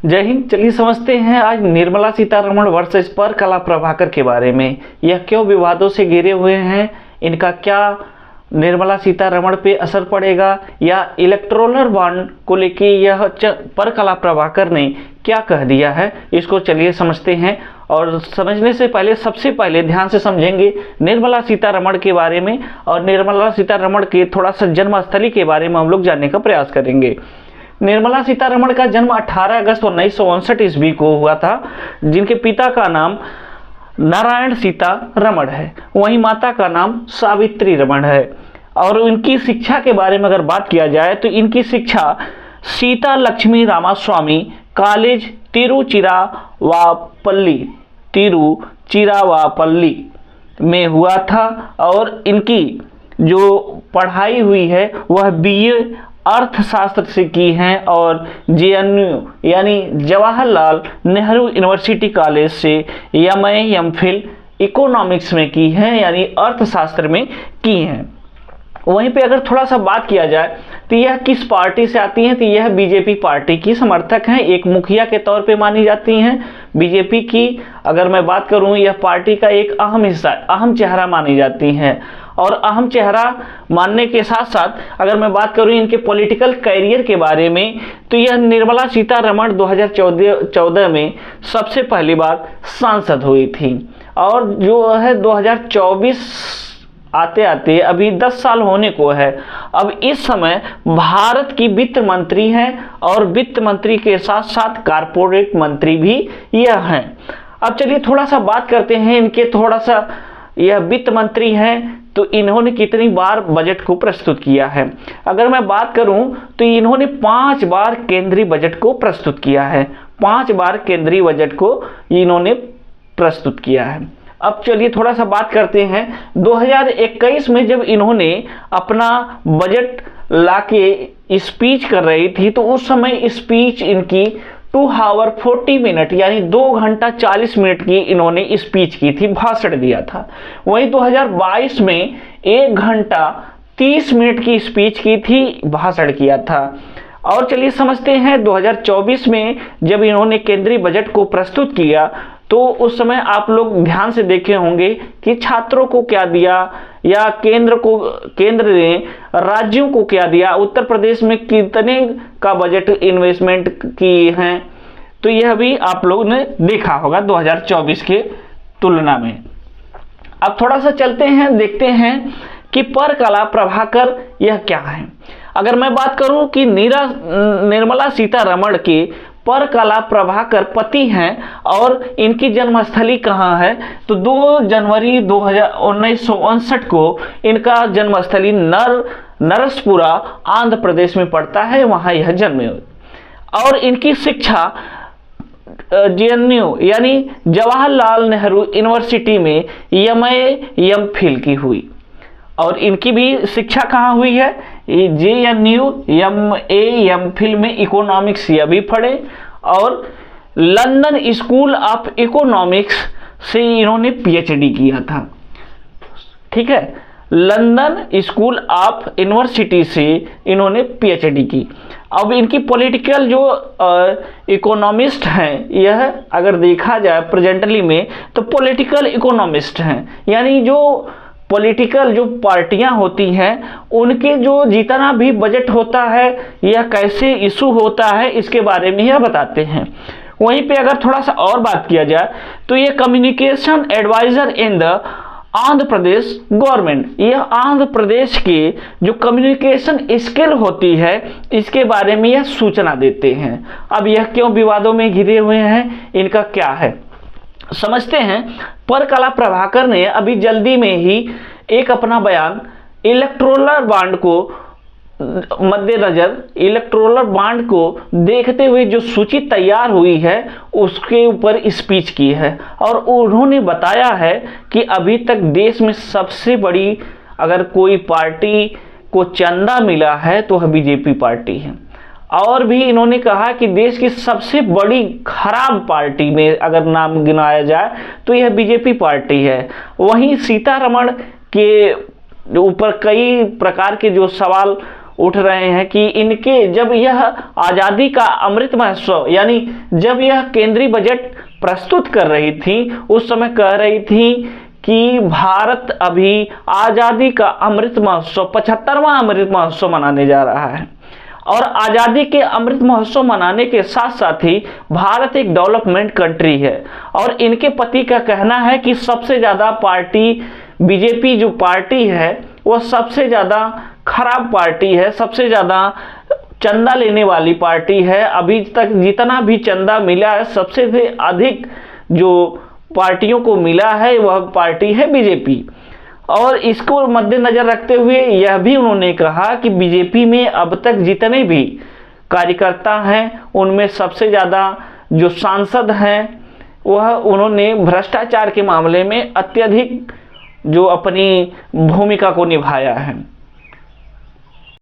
जय हिंद। चलिए समझते हैं आज निर्मला सीतारमण वर्सेस पर कला प्रभाकर के बारे में। यह क्यों विवादों से घिरे हुए हैं, इनका क्या निर्मला सीतारमण पे असर पड़ेगा, या इलेक्टोरल बॉन्ड को लेके यह पर कला प्रभाकर ने क्या कह दिया है, इसको चलिए समझते हैं। और समझने से पहले सबसे पहले ध्यान से समझेंगे निर्मला सीतारमण के बारे में, और निर्मला सीतारमण के थोड़ा सा जन्मस्थली के बारे में हम लोग जानने का प्रयास करेंगे। निर्मला सीतारमण का जन्म 18 अगस्त 1959 ईस्वी को हुआ था, जिनके पिता का नाम नारायण सीतारमण है, वहीं माता का नाम सावित्री रमण है। और इनकी शिक्षा के बारे में अगर बात किया जाए तो इनकी शिक्षा सीता लक्ष्मी रामास्वामी कॉलेज तिरुचिरावापल्ली में हुआ था। और इनकी जो पढ़ाई हुई है वह बीए अर्थशास्त्र से की हैं, और जेएनयू यानी जवाहरलाल नेहरू यूनिवर्सिटी कॉलेज से एमए एमफिल इकोनॉमिक्स में की है, यानी अर्थशास्त्र में की हैं। वहीं पे अगर थोड़ा सा बात किया जाए तो यह किस पार्टी से आती हैं, तो यह बीजेपी पार्टी की समर्थक हैं, एक मुखिया के तौर पे मानी जाती हैं बीजेपी की। अगर मैं बात करूं, यह पार्टी का एक अहम हिस्सा, अहम चेहरा मानी जाती हैं। और अहम चेहरा मानने के साथ साथ अगर मैं बात करूं इनके पॉलिटिकल कैरियर के बारे में, तो यह निर्मला सीतारमण 2014 में सबसे पहली बार सांसद हुई थी। और जो है 2024 आते आते अभी 10 साल होने को है। अब इस समय भारत की वित्त मंत्री हैं, और वित्त मंत्री के साथ साथ कारपोरेट मंत्री भी यह हैं। अब चलिए थोड़ा सा बात करते हैं इनके, थोड़ा सा यह वित्त मंत्री हैं तो इन्होंने कितनी बार बजट को प्रस्तुत किया है। अगर मैं बात करूं तो इन्होंने 5 बार केंद्रीय बजट को प्रस्तुत किया है, 5 बार केंद्रीय बजट को इन्होंने प्रस्तुत किया है। अब चलिए थोड़ा सा बात करते हैं 2021 में जब इन्होंने अपना बजट लाके स्पीच कर रही थी, तो उस समय स्पीच इनकी 2 आवर 40 मिनट यानी 2 घंटा 40 मिनट की इन्होंने स्पीच की थी, भाषण दिया था। वहीं 2022 में 1 घंटा 30 मिनट की स्पीच की थी, भाषण किया था। और चलिए समझते हैं 2024 में जब इन्होंने केंद्रीय बजट को प्रस्तुत किया, तो उस समय आप लोग ध्यान से देखे होंगे कि छात्रों को क्या दिया, या केंद्र ने राज्यों को क्या दिया, उत्तर प्रदेश में कितने का बजट इन्वेस्टमेंट की हैं, तो यह भी आप लोगों ने देखा होगा 2024 के तुलना में। अब थोड़ा सा चलते हैं, देखते हैं कि पर कला प्रभाकर यह क्या है। अगर मैं बात करूं कि निर्मला सीतारमण के पर कला प्रभाकर पति हैं और इनकी जन्मस्थली कहाँ है, तो 2 जनवरी 1959 को इनका जन्मस्थली नरसपुरा आंध्र प्रदेश में पड़ता है, वहाँ यह जन्म हुई। और इनकी शिक्षा जेएनयू यानी जवाहरलाल नेहरू यूनिवर्सिटी में एमए एमफिल की हुई। और इनकी भी शिक्षा कहाँ हुई है, जेएनयू एमए एमफिल में इकोनॉमिक्स यह भी पढ़े, और लंदन स्कूल ऑफ इकोनॉमिक्स से इन्होंने पीएचडी किया था। ठीक है, लंदन स्कूल ऑफ यूनिवर्सिटी से इन्होंने पीएचडी की। अब इनकी पॉलिटिकल जो इकोनॉमिस्ट हैं, यह अगर देखा जाए प्रेजेंटली में तो पॉलिटिकल इकोनॉमिस्ट हैं, यानी जो पॉलिटिकल जो पार्टियां होती हैं उनके जो जितना भी बजट होता है या कैसे इशू होता है, इसके बारे में यह बताते हैं। वहीं पे अगर थोड़ा सा और बात किया जाए तो ये communication adviser in the Andhra Pradesh government, यह आंध्र प्रदेश के जो कम्युनिकेशन स्किल होती है इसके बारे में यह सूचना देते हैं। अब यह क्यों विवादों में घिरे हुए हैं, इनका क्या है, समझते हैं। पर कला प्रभाकर ने अभी जल्दी में ही एक अपना बयान इलेक्टोरल बॉन्ड को मद्देनजर, इलेक्टोरल बॉन्ड को देखते हुए जो सूची तैयार हुई है उसके ऊपर स्पीच की है। और उन्होंने बताया है कि अभी तक देश में सबसे बड़ी अगर कोई पार्टी को चंदा मिला है तो वह बीजेपी पार्टी है। और भी इन्होंने कहा कि देश की सबसे बड़ी खराब पार्टी में अगर नाम गिनाया जाए तो यह बीजेपी पार्टी है। वहीं सीतारमण के ऊपर कई प्रकार के जो सवाल उठ रहे हैं कि इनके जब यह आज़ादी का अमृत महोत्सव यानी जब यह केंद्रीय बजट प्रस्तुत कर रही थी उस समय कह रही थी कि भारत अभी आज़ादी का अमृत महोत्सव 75वां अमृत महोत्सव मनाने जा रहा है। और आज़ादी के अमृत महोत्सव मनाने के साथ साथ ही भारत एक डेवलपमेंट कंट्री है। और इनके पति का कहना है कि सबसे ज़्यादा पार्टी बीजेपी जो पार्टी है वो सबसे ज़्यादा खराब पार्टी है, सबसे ज़्यादा चंदा लेने वाली पार्टी है। अभी तक जितना भी चंदा मिला है सबसे अधिक जो पार्टियों को मिला है वह पार्टी है बीजेपी। और इसको मद्देनजर रखते हुए यह भी उन्होंने कहा कि बीजेपी में अब तक जितने भी कार्यकर्ता हैं उनमें सबसे ज़्यादा जो सांसद हैं वह उन्होंने भ्रष्टाचार के मामले में अत्यधिक जो अपनी भूमिका को निभाया है।